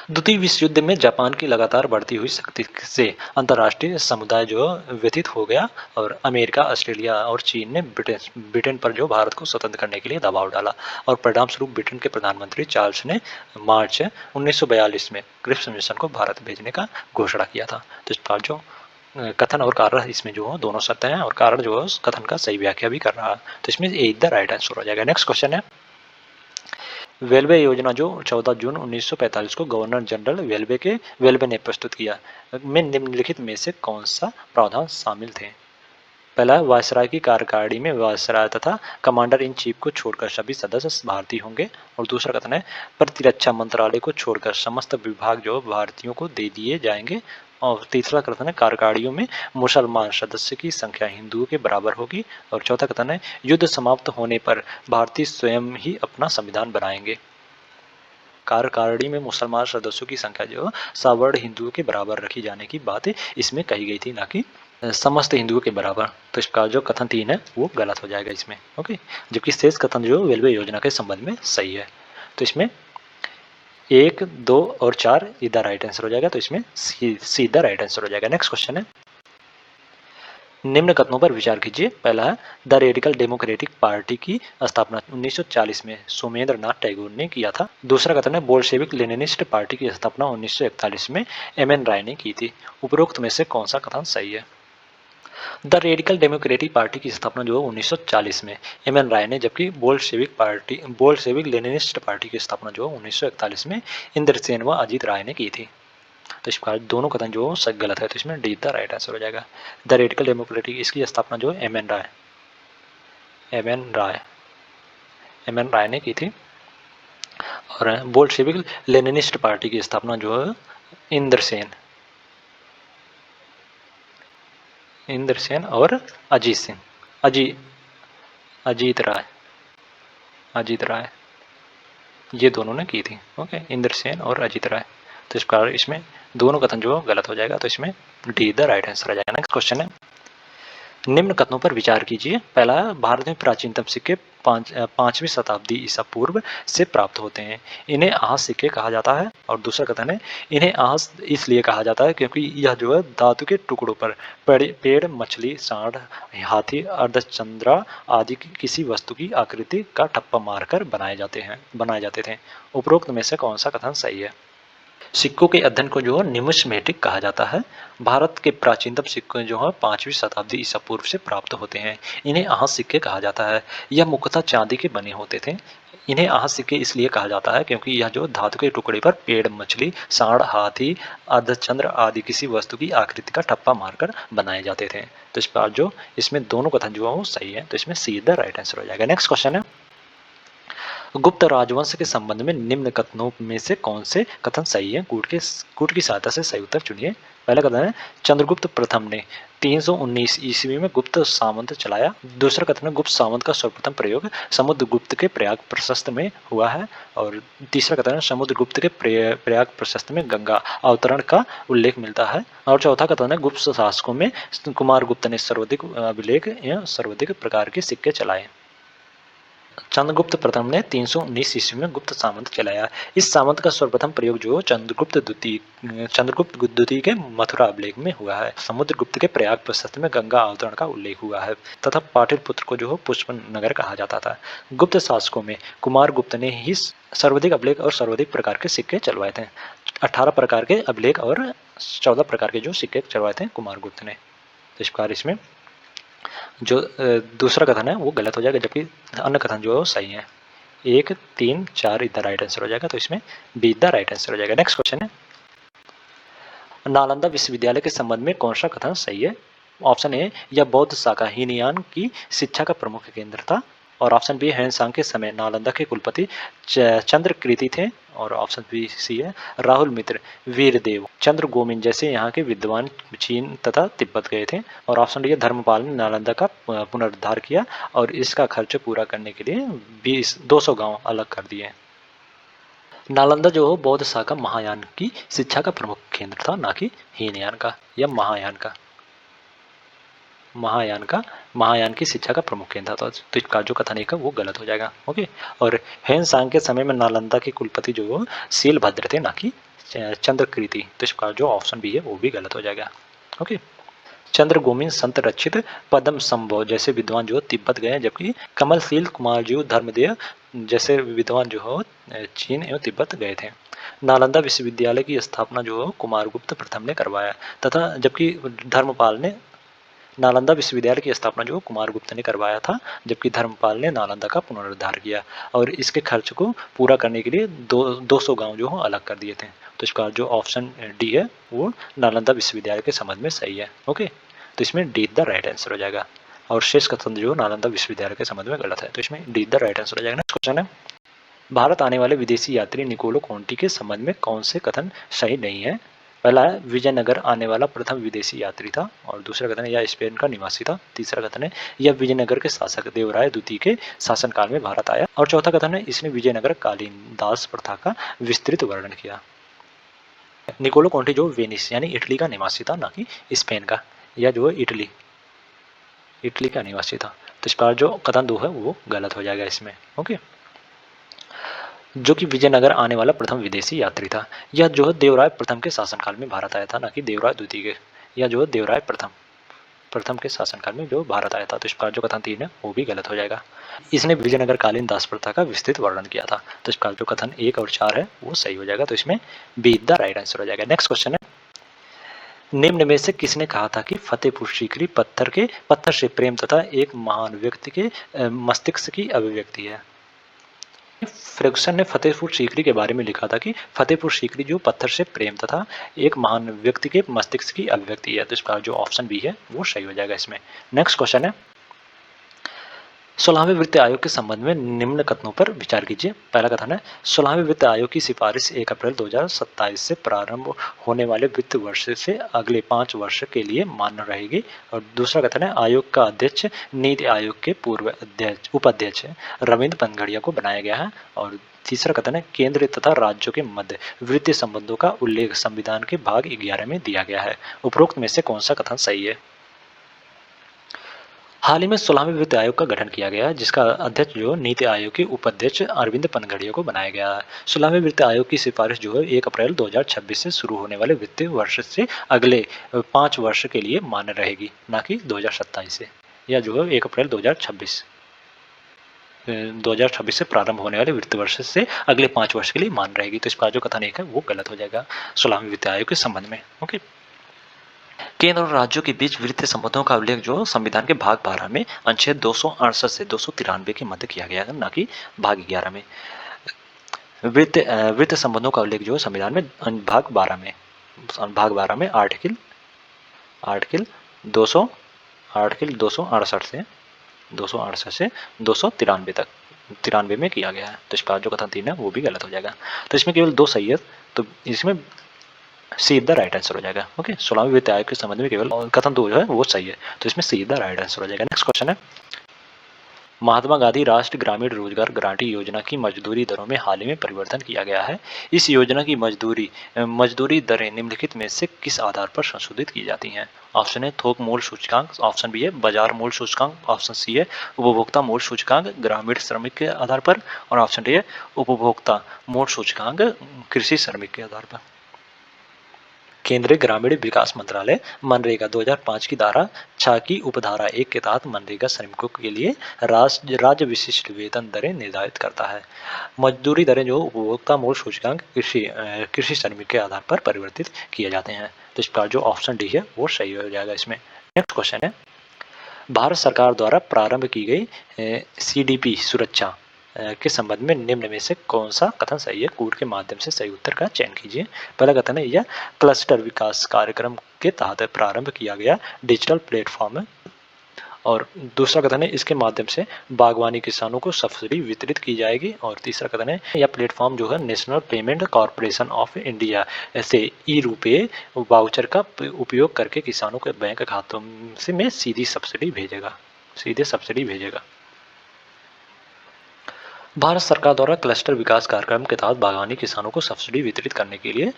द्वितीय विश्व युद्ध में जापान की लगातार बढ़ती हुई शक्ति से अंतर्राष्ट्रीय समुदाय जो व्यथित हो गया और अमेरिका, ऑस्ट्रेलिया और चीन ने ब्रिटेन पर जो भारत को स्वतंत्र करने के लिए दबाव डाला। और परिणाम स्वरूप ब्रिटेन के प्रधानमंत्री चार्ल्स ने मार्च 1942 में क्रिप्स मिशन को भारत भेजने का घोषणा किया था। तो इस बार जो कथन और कारण इसमें जो दोनों सत्य हैं और कारण जो है उस कथन का सही व्याख्या भी कर रहा है। तो इसमें ए द राइट आंसर हो जाएगा। नेक्स्ट क्वेश्चन है, वेल्बे योजना जो 14 जून 1945 को गवर्नर जनरल वेल्बे ने प्रस्तुत किया, में निम्नलिखित में से कौन सा प्रावधान शामिल थे? पहला है, वायसराय की कार्यकारिणी में वायसराय तथा कमांडर इन चीफ को छोड़कर सभी सदस्य भारतीय होंगे। और दूसरा कथन है, प्रतिरक्षा मंत्रालय को छोड़कर समस्त विभाग जो भारतीयों को दे दिए जाएंगे। और तीसरा कथन है, कार्यकारिणियों में मुसलमान सदस्य की संख्या हिंदुओं के बराबर होगी। और चौथा कथन है, युद्ध समाप्त होने पर भारतीय स्वयं ही अपना संविधान बनाएंगे। कार्यकारिणी में मुसलमान सदस्यों की संख्या जो सवर्ण हिंदुओं के बराबर रखी जाने की बात इसमें कही गई थी, ना कि समस्त हिंदुओं के बराबर। तो इसका जो कथन 3 है वो गलत हो जाएगा इसमें। ओके, जबकि शेष कथन जो रेलवे योजना के संबंध में सही है। तो इसमें 1, 2 और 4 इधर राइट आंसर हो जाएगा। तो इसमें सीधा राइट आंसर हो जाएगा। नेक्स्ट क्वेश्चन है, निम्न कथनों पर विचार कीजिए। पहला है, द रेडिकल डेमोक्रेटिक पार्टी की स्थापना 1940 में सोमेंद्र नाथ टैगोर ने किया था। दूसरा कथन है, बोल्शेविक लेनिनिस्ट पार्टी की स्थापना 1941 में एम.एन. राय ने की थी। उपरोक्त में से कौन सा कथन सही है? द रेडिकल डेमोक्रेटिक पार्टी की स्थापना जो 1940 में एम.एन. राय ने, जबकि बोल्शेविक लेनिनिस्ट पार्टी की स्थापना जो 1941 में इंद्रसेन व अजीत राय ने की थी। तो इस प्रकार दोनों कथन जो सही गलत है। तो इसमें डी द राइट आंसर हो जाएगा। द रेडिकल डेमोक्रेटिक इसकी स्थापना जो एम.एन. राय ने की थी। और बोल्शेविक लेनिनिस्ट पार्टी की स्थापना जो है इंद्रसेन और अजीत राय ये दोनों ने की थी। ओके, इंद्रसेन और अजीत राय। तो इस प्रकार इसमें दोनों कथन जो गलत हो जाएगा। तो इसमें डी द राइट आंसर आ जाएगा। नेक्स्ट क्वेश्चन है, निम्न कथनों पर विचार कीजिए। पहला, भारत में प्राचीनतम सिक्के 5वीं शताब्दी ईसा पूर्व से प्राप्त होते हैं, इन्हें आहस सिक्के कहा जाता है। और दूसरा कथन है, इन्हें आहस इसलिए कहा जाता है क्योंकि यह जो है धातु के टुकड़ों पर पेड़, मछली, सांड, हाथी, अर्धचंद्रा आदि किसी वस्तु की आकृति का ठप्पा मारकर बनाए जाते थे। उपरोक्त में से कौन सा कथन सही है? सिक्कों के अध्ययन को जो है न्यूमिस्मेटिक कहा जाता है। भारत के प्राचीनतम सिक्के जो है 5वीं शताब्दी ईसा पूर्व से प्राप्त होते हैं, इन्हें आहस सिक्के कहा जाता है। यह मुख्यतः चांदी के बने होते थे। इन्हें आहस सिक्के इसलिए कहा जाता है क्योंकि यह जो धातु के टुकड़े पर पेड़, मछली, सांड, हाथी, अर्धचंद्र आदि किसी वस्तु की आकृति का ठप्पा मारकर बनाए जाते थे। तो इस बार जो इसमें दोनों कथन जो है वो सही है। तो इसमें सीधा राइट आंसर हो जाएगा। नेक्स्ट क्वेश्चन है, गुप्त राजवंश के संबंध में निम्न कथनों में से कौन से कथन सही है? कूट की सहायता से सही उत्तर चुनिए। पहला कथन है, चंद्रगुप्त प्रथम ने 319 ईस्वी में गुप्त सामंत चलाया। दूसरा कथन है, गुप्त सामंत का सर्वप्रथम प्रयोग समुद्रगुप्त के प्रयाग प्रशस्त में हुआ है। और तीसरा कथन है, समुद्रगुप्त के प्रयाग प्रशस्त में गंगा अवतरण का उल्लेख मिलता है। और चौथा कथन है, गुप्त शासकों में कुमारगुप्त ने सर्वाधिक अभिलेख या सर्वाधिक प्रकार के सिक्के चलाए। चंद्रगुप्त प्रथम ने 319 ईस्वी में गुप्त सामंत चलाया। इस सामंत का सर्वप्रथम प्रयोग जो चंद्रगुप्त द्वितीय के मथुरा अभिलेख में हुआ है। समुद्रगुप्त के प्रयाग प्रशस्त में गंगा अवतरण का उल्लेख हुआ है तथा पाटलिपुत्र को जो पुष्प नगर कहा जाता था। गुप्त शासकों में कुमारगुप्त ने ही सर्वाधिक अभिलेख और सर्वाधिक प्रकार के सिक्के चलवाए थे। 18 प्रकार के अभिलेख और 14 प्रकार के जो सिक्के चलवाए थे कुमारगुप्त ने। तो इस प्रकार इसमें जो दूसरा कथन है वो गलत हो जाएगा, जबकि अन्य कथन जो है वो सही है। 1, 3, 4 इधर राइट आंसर हो जाएगा। तो इसमें बी द राइट आंसर हो जाएगा। नेक्स्ट क्वेश्चन है, नालंदा विश्वविद्यालय के संबंध में कौन सा कथन सही है? ऑप्शन ए, यह बौद्ध शाखा हीनयान की शिक्षा का प्रमुख केंद्र था। और ऑप्शन बी, हैंसांग के समय नालंदा के कुलपति चंद्रकृति थे। और ऑप्शन बी सी है, राहुल मित्र, वीरदेव, चंद्र गोमिन जैसे यहाँ के विद्वान चीन तथा तिब्बत गए थे। और ऑप्शन डी है, धर्मपाल ने नालंदा का पुनरुद्धार किया और इसका खर्च पूरा करने के लिए 200 गांव अलग कर दिए। नालंदा जो हो बौद्ध शाखा महायान की शिक्षा का प्रमुख केंद्र था, ना कि हीनयान का या महायान की शिक्षा का प्रमुख केंद्र था। तो इसका जो कथन एक है वो गलत हो जाएगा। ओके, और हैंसांग के समय में नालंदा के कुलपति जो वो शीलभद्र थे, ना कि चंद्रकृति। तो इसका जो ऑप्शन बी है वो भी गलत हो जाएगा। ओके, चंद्र गोमिन संत रचित पद्म संभव जैसे विद्वान जो तिब्बत गए, जबकि कमलशील कुमार जो धर्मदेव जैसे विद्वान जो हो चीन एवं तिब्बत गए थे। नालंदा विश्वविद्यालय की स्थापना जो कुमारगुप्त प्रथम ने करवाया तथा जबकि धर्मपाल ने नालंदा विश्वविद्यालय की स्थापना जो कुमारगुप्त ने करवाया था, जबकि धर्मपाल ने नालंदा का पुनरुद्धार किया और इसके खर्च को पूरा करने के लिए 200 गांव जो अलग कर दिए थे। तो इसका जो ऑप्शन डी है वो नालंदा विश्वविद्यालय के संबंध में सही है। ओके, तो इसमें डी द राइट आंसर हो जाएगा और शेष कथन जो नालंदा विश्वविद्यालय के संबंध में गलत है, तो इसमें डी द राइट आंसर हो जाएगा। नेक्स्ट क्वेश्चन है, भारत आने वाले विदेशी यात्री निकोलो कोंटी के संबंध में कौन से कथन सही नहीं है? पहला है विजयनगर आने वाला प्रथम विदेशी यात्री था और दूसरा कथन है यह स्पेन का निवासी था। तीसरा कथन है यह विजयनगर के शासक देवराय द्वितीय के शासनकाल में भारत आया और चौथा कथन है इसने विजयनगर कालीन दास प्रथा का विस्तृत वर्णन किया। निकोलो कोंटी जो वेनिस यानी इटली का निवासी था, ना कि स्पेन का। यह जो है इटली का निवासी था। तो इस बार जो कथन 2 है वो गलत हो जाएगा इसमें। ओके, जो कि विजयनगर आने वाला प्रथम विदेशी यात्री था। यह जो है देवराय प्रथम के शासनकाल में भारत आया था, ना कि देवराय द्वितीय के। यह जो है देवराय प्रथम के शासनकाल में जो भारत आया था। तो इस बार जो कथन 3 है वो भी गलत हो जाएगा। इसने विजयनगर कालीन दास प्रथा का विस्तृत वर्णन किया था। तो इस बार जो कथन 1 और 4 है वो सही हो जाएगा। तो इसमें बी द राइट आंसर हो जाएगा। नेक्स्ट क्वेश्चन है, निम्न में से किसने कहा था कि फतेहपुर सीकरी पत्थर से प्रेम तथा एक महान व्यक्ति के मस्तिष्क की अभिव्यक्ति है? फर्गुसन ने फतेहपुर सीकरी के बारे में लिखा था कि फतेहपुर सीकरी जो पत्थर से प्रेम तथा एक महान व्यक्ति के मस्तिष्क की अभिव्यक्ति है। तो इसका जो ऑप्शन बी है वो सही हो जाएगा इसमें। नेक्स्ट क्वेश्चन है, 16वें वित्त आयोग के संबंध में निम्न कथनों पर विचार कीजिए। पहला कथन है 16वें वित्त आयोग की सिफारिश 1 अप्रैल 2027 से प्रारंभ होने वाले वित्त वर्ष से अगले 5 वर्ष के लिए मान्य रहेगी। और दूसरा कथन है आयोग का अध्यक्ष नीति आयोग के पूर्व उपाध्यक्ष रविंद्र पनगड़िया को बनाया गया है। और तीसरा कथन है केंद्र तथा राज्यों के मध्य वित्तीय संबंधों का उल्लेख संविधान के भाग 11 में दिया गया है। उपरोक्त में से कौन सा कथन सही है? हाल ही में 16वें वित्त आयोग का गठन किया गया है, जिसका अध्यक्ष जो नीति आयोग के उपाध्यक्ष अरविंद पनगड़िया को बनाया गया है। 16वें वित्त आयोग की सिफारिश जो है 1 अप्रैल 2026 से शुरू होने वाले वित्तीय वर्ष से अगले 5 वर्ष के लिए मान्य रहेगी, ना कि 2027 से। यह जो है 1 अप्रैल 2026 से प्रारंभ होने वाले वित्त वर्ष से अगले 5 वर्ष के लिए मान्य रहेगी। तो इसका जो कथन 1 है वो गलत हो जाएगा 16वें वित्त आयोग के संबंध में। ओके, केंद्र और राज्यों के बीच वित्तीय संबंधों का उल्लेख जो संविधान के भाग 12 में अनुच्छेद 268 से 293 के मध्य किया गया है, ना कि भाग 11 में। वित्त संबंधों का उल्लेख जो संविधान में भाग 12 में आर्टिकल 268 से 293 तक 93 में किया गया है। तो इसका जो कथन 3 है वो भी गलत हो जाएगा। तो इसमें केवल 2 सही है, तो इसमें सी द राइट आंसर हो जाएगा। ओके, 16वें वित्त आयोग के संबंध में केवल कथन 2 जो है वो सही है, तो इसमें सी द राइट आंसर हो जाएगा। नेक्स्ट क्वेश्चन है, महात्मा गांधी राष्ट्रीय ग्रामीण रोजगार गारंटी योजना की मजदूरी दरों में हाल ही में परिवर्तन किया गया है। इस योजना की मजदूरी दरें निम्नलिखित में से किस आधार पर संशोधित की जाती हैं? ऑप्शन है थोक मूल सूचकांक, ऑप्शन बी है बाजार मूल सूचकांक, ऑप्शन सी है उपभोक्ता मूल सूचकांक ग्रामीण श्रमिक के आधार पर और ऑप्शन डी है उपभोक्ता मूल सूचकांक कृषि श्रमिक के आधार पर। केंद्रीय ग्रामीण विकास मंत्रालय मनरेगा 2005 की धारा 6 की उपधारा 1 के तहत मनरेगा श्रमिकों के लिए राज्य विशिष्ट वेतन दरें निर्धारित करता है। मजदूरी दरें जो उपभोक्ता मूल सूचकांक कृषि श्रमिक के आधार पर परिवर्तित किए जाते हैं। तो इसका जो ऑप्शन डी है वो सही हो जाएगा इसमें। नेक्स्ट क्वेश्चन है, भारत सरकार द्वारा प्रारंभ की गई CDP सुरक्षा के संबंध में निम्न में से कौन सा कथन सही है? कूट के माध्यम से सही उत्तर का चयन कीजिए। पहला कथन है यह क्लस्टर विकास कार्यक्रम के तहत प्रारंभ किया गया डिजिटल प्लेटफॉर्म है। और दूसरा कथन है इसके माध्यम से बागवानी किसानों को सब्सिडी वितरित की जाएगी। और तीसरा कथन है यह प्लेटफॉर्म जो है national payment corporation of India से ई-रुपए वाउचर का उपयोग करके किसानों के बैंक खातों में सीधे सब्सिडी भेजेगा। भारत सरकार द्वारा क्लस्टर विकास कार्यक्रम के तहत बागवानी किसानों को सब्सिडी वितरित करने के लिए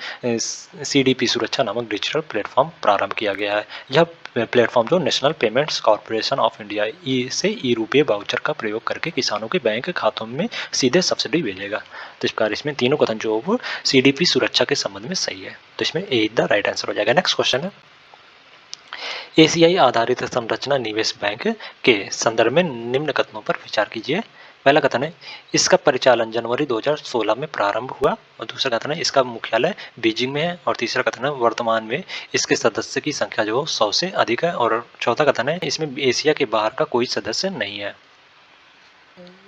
CDP सुरक्षा नामक डिजिटल प्लेटफॉर्म प्रारंभ किया गया है। यह प्लेटफॉर्म जो national payments corporation of India से ई-रुपए वाउचर का प्रयोग करके किसानों के बैंक खातों में सीधे सब्सिडी भेजेगा। तो इस प्रकार इसमें तीनों कथन जो वो CDP सुरक्षा के संबंध में सही है, तो इसमें ए द राइट आंसर हो जाएगा। नेक्स्ट क्वेश्चन है, एशियाई आधारित संरचना निवेश बैंक के संदर्भ में निम्न कथनों पर विचार कीजिए। पहला कथन है इसका परिचालन जनवरी 2016 में प्रारंभ हुआ, और दूसरा कथन है इसका मुख्यालय बीजिंग में है, और तीसरा कथन है वर्तमान में इसके सदस्य की संख्या जो 100 से अधिक है, और चौथा कथन है इसमें एशिया के बाहर का कोई सदस्य नहीं है।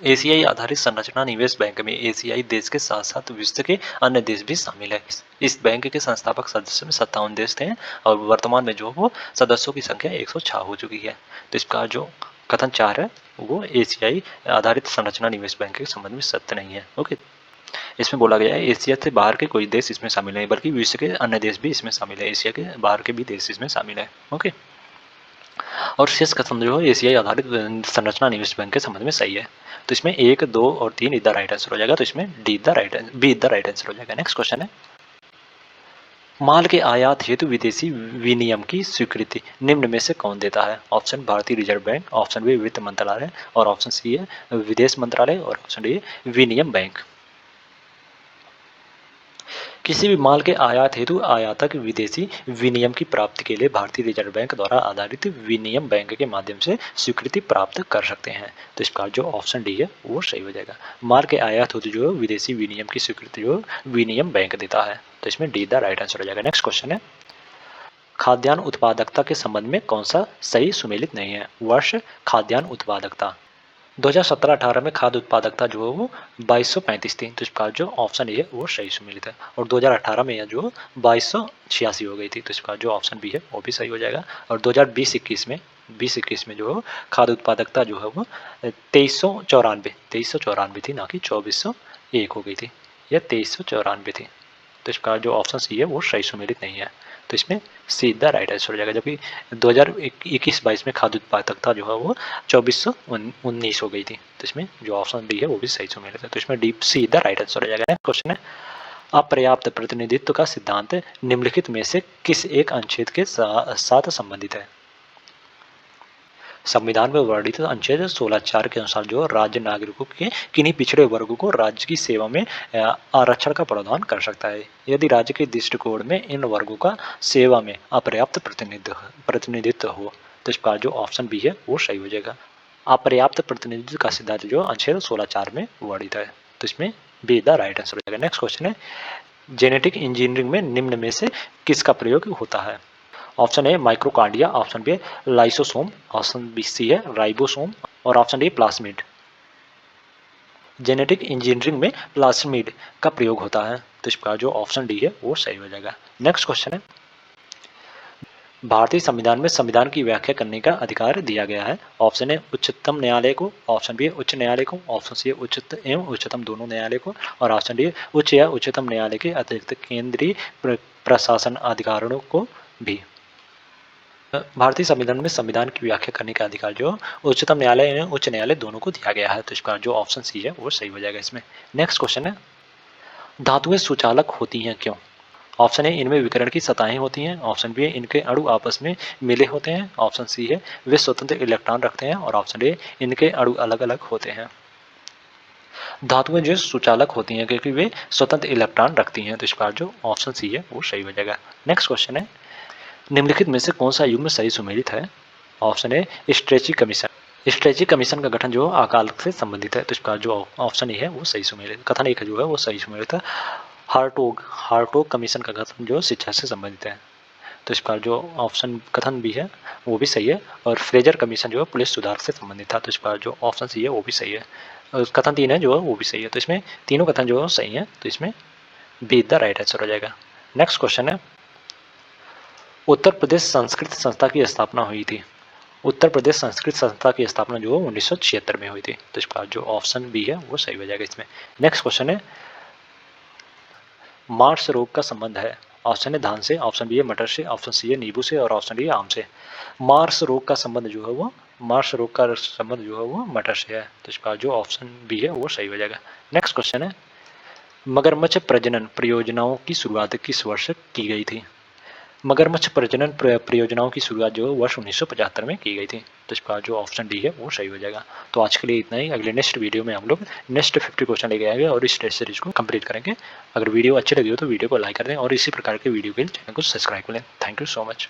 एशियाई आधारित संरचना निवेश बैंक में एशियाई देश के साथ साथ विश्व के अन्य देश भी शामिल है। इस बैंक के संस्थापक सदस्य में 57 देश थे, और वर्तमान में जो वो सदस्यों की संख्या 106 हो चुकी है। तो इसका जो कथन 4 है वो एशियाई आधारित संरचना निवेश बैंक के संबंध में सत्य नहीं है। ओके, इसमें बोला गया है एशिया से बाहर के कोई देश इसमें शामिल नहीं, बल्कि विश्व के अन्य देश भी इसमें शामिल है, एशिया के बाहर के भी देश इसमें शामिल है। ओके, और शेष कथन जो है एशियाई आधारित संरचना निवेश बैंक के संबंध में सही है। तो इसमें 1, 2 और 3 इधर राइट आंसर हो जाएगा, तो इसमें बी द राइट आंसर हो जाएगा। नेक्स्ट क्वेश्चन है माल के आयात हेतु विदेशी विनियम की स्वीकृति निम्न में से कौन देता है? ऑप्शन भारतीय रिजर्व बैंक, ऑप्शन बी वित्त मंत्रालय, और ऑप्शन सी है विदेश मंत्रालय, और ऑप्शन डी विनियम बैंक। किसी भी माल के आयात हेतु आयातक विदेशी विनियम की प्राप्ति के लिए भारतीय रिजर्व बैंक द्वारा आधारित विनियम बैंक के माध्यम से स्वीकृति प्राप्त कर सकते हैं। तो इसका जो ऑप्शन डी है वो सही हो जाएगा। माल के आयात हेतु जो विदेशी विनियम की स्वीकृति जो विनियम बैंक देता है, तो इसमें डी द राइट आंसर हो जाएगा। नेक्स्ट क्वेश्चन है खाद्यान्न उत्पादकता के संबंध में कौन सा सही सुमेलित नहीं है? वर्ष खाद्यान्न उत्पादकता 2017-18 में खाद्य उत्पादकता जो है वो 2235 थी, तो इसका जो ऑप्शन ए है वो सही सुमेलित है। और 2018 में यह जो 2286 हो गई थी, तो इसका जो ऑप्शन बी है वो भी सही हो जाएगा। और 2020-21 में जो खाद्य उत्पादकता जो है वो 2394 थी, ना कि 2401 हो गई थी, यह 2394 थी। तो इसका जो ऑप्शन सी है वो सही सुमेलित नहीं है, तो इसमें सीधा राइट आंसर हो जाएगा। जबकि 2021-22 में खाद्य उत्पादकता जो है वो 2419 हो गई थी, तो इसमें जो ऑप्शन डी है वो भी सही सुमेलित है, तो इसमें डी सीधा राइट आंसर हो जाएगा। नेक्स्ट क्वेश्चन है अपर्याप्त प्रतिनिधित्व का सिद्धांत निम्नलिखित में से किस एक अनुच्छेद के साथ संबंधित है? संविधान में वर्णित अनुच्छेद 16(4) के अनुसार जो राज्य नागरिकों के किन्हीं पिछड़े वर्गों को राज्य की सेवा में आरक्षण का प्रावधान कर सकता है यदि राज्य के दृष्टिकोण में इन वर्गों का सेवा में अपर्याप्त प्रतिनिधित्व हो। तो इसका जो ऑप्शन बी है वो सही हो जाएगा। अपर्याप्त प्रतिनिधित्व का सिद्धांत जो अनुच्छेद 16(4) में वर्णित है, तो इसमें बी द राइट आंसर हो जाएगा। नेक्स्ट क्वेश्चन है जेनेटिक इंजीनियरिंग में निम्न में से किसका प्रयोग होता है? ऑप्शन ए माइक्रोकार्डिया, option B lysosome, option B C है राइबोसोम, और option D plasmid. Genetic engineering में प्लाज्मिड का प्रयोग होता है, तो इसका जो ऑप्शन डी है वो सही हो जाएगा। नेक्स्ट क्वेश्चन है भारतीय संविधान में संविधान की व्याख्या करने का अधिकार दिया गया है। ऑप्शन ए उच्चतम न्यायालय को, ऑप्शन बी उच्च न्यायालय को, ऑप्शन सी उच्चतम एवं उच्चतम दोनों न्यायालय को, और ऑप्शन डी उच्च या उच्चतम न्यायालय के अतिरिक्त केंद्रीय प्रशासन अधिकारियों को भी। भारतीय संविधान में संविधान की व्याख्या करने का अधिकार जो उच्चतम न्यायालय एवं उच्च न्यायालय दोनों को दिया गया है, तो इसका जो ऑप्शन सी है वो सही हो जाएगा इसमें। नेक्स्ट क्वेश्चन है धातुएं सुचालक होती हैं क्यों? ऑप्शन ए इनमें विकिरण की सतहें होती हैं, ऑप्शन बी इनके अणु आपस में मिले होते हैं, ऑप्शन सी है वे स्वतंत्र इलेक्ट्रॉन रखते हैं, और ऑप्शन डी इनके अणु अलग अलग होते हैं। धातुएं जो सुचालक होती हैं क्योंकि वे स्वतंत्र इलेक्ट्रॉन रखती हैं, तो इसका जो ऑप्शन सी है वो सही हो जाएगा। नेक्स्ट क्वेश्चन है निम्नलिखित में से कौन सा युग्म सही सुमेलित है? ऑप्शन ए स्ट्रेची कमीशन। स्ट्रेची कमीशन का गठन जो अकाल से संबंधित है, तो इसका जो ऑप्शन ए है वो सही सुमेलित, कथन एक जो है वो सही सुमेलित है। हार्टोग कमीशन का गठन जो शिक्षा से संबंधित है, तो इसका जो ऑप्शन कथन भी है वो भी सही है। और फ्रेजर कमीशन जो है पुलिस सुधार से संबंधित था, तो इसका जो ऑप्शन सी है वो भी सही है। और कथन 3 है जो है वो भी सही है, तो इसमें तीनों कथन जो है सही है, तो इसमें बी द राइट आंसर हो जाएगा। नेक्स्ट क्वेश्चन है उत्तर प्रदेश संस्कृत संस्था की स्थापना हुई थी। उत्तर प्रदेश संस्कृत संस्था की स्थापना जो 1976 में हुई थी, तो इसका जो ऑप्शन बी है वो सही हो जाएगा इसमें। नेक्स्ट क्वेश्चन है मार्स रोग का संबंध है। ऑप्शन है धान से, ऑप्शन बी है मटर से, ऑप्शन सी है नींबू से, और ऑप्शन डी है आम से। मार्स रोग का संबंध जो है वो मटर से है, तो इसका जो ऑप्शन बी है वो सही हो जाएगा। नेक्स्ट क्वेश्चन है मगरमच्छ प्रजनन परियोजनाओं की शुरुआत किस वर्ष की गई थी? मगरमच्छ प्रजनन परियोजनाओं की शुरुआत जो वर्ष 1975 में की गई थी, तो इसका जो ऑप्शन डी है वो सही हो जाएगा। तो आज के लिए इतना ही। अगले नेक्स्ट वीडियो में हम लोग नेक्स्ट 50 क्वेश्चन लेके आएंगे और इस टेस्ट सीरीज को कंप्लीट करेंगे। अगर वीडियो अच्छी लगी हो तो वीडियो को लाइक कर दें और इसी प्रकार के वीडियो के लिए चैनल को सब्सक्राइब कर लें। Thank you so much.